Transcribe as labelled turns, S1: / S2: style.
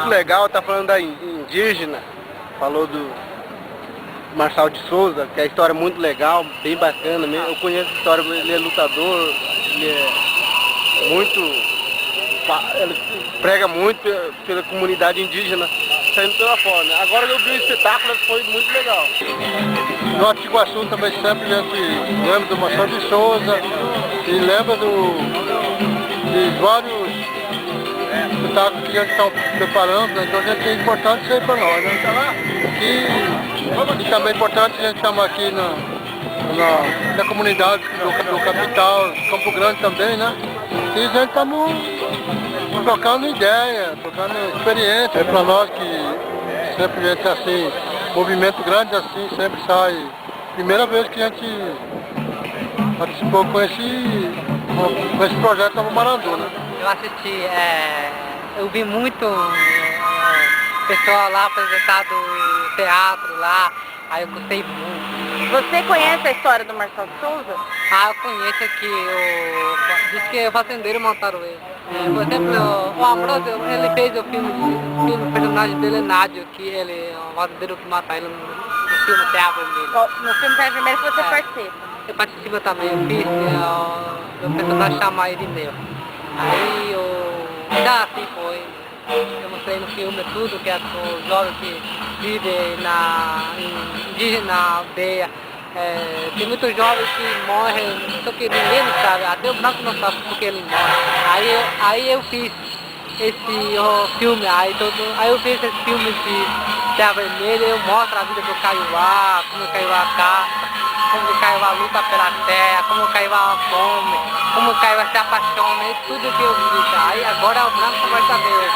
S1: muito legal, tá falando da indígena, falou do Marçal de Souza, que é a história muito legal, bem bacana mesmo. Eu conheço a história, ele é lutador, ele é muito, ele prega muito pela comunidade indígena, saindo pela fora, né? Agora eu vi o espetáculo, foi muito legal. No Alto Iguaçu também sempre a gente lembra do Marçal de Souza e lembra de vários espetáculos que a gente está preparando, né? Então a gente é importante isso aí para nós, né? E também é importante a gente chamar aqui na comunidade do capital, Campo Grande também, né? E a gente estamos trocando ideia, trocando experiência. É para nós que sempre a gente assim, movimento grande assim, sempre sai. Primeira vez que a gente participou com esse projeto Novo Marandu, né?
S2: Eu assisti, eu vi muito pessoal lá apresentado teatro lá, aí eu gostei muito.
S3: Você conhece a história do Marçal de Souza?
S2: Ah, eu conheço aqui, diz que o fazendeiro montaram ele. Por exemplo, o Ambrosio, ele fez o personagem dele é Nádio, que ele é um fazendeiro que mata ele no filme Terra Vermelha.
S3: No filme Terra Vermelha você participa?
S2: Eu participo também, eu fiz, o personagem chama Irineu. Aí assim foi. Eu mostrei no filme tudo que é os jovens que vivem indígena, na aldeia. Tem muitos jovens que morrem, só que ninguém não sabe, até o branco não sabe porque ele morre. Aí eu fiz esse filme, aí eu fiz esse filme de Terra Vermelha, eu mostro a vida do Kaiowá, como o Kaiowá caça, como o Kaiowá luta pela terra, como o Kaiowá come, como o Kaiowá se apaixona, é tudo que eu fiz. Aí agora o branco vai saber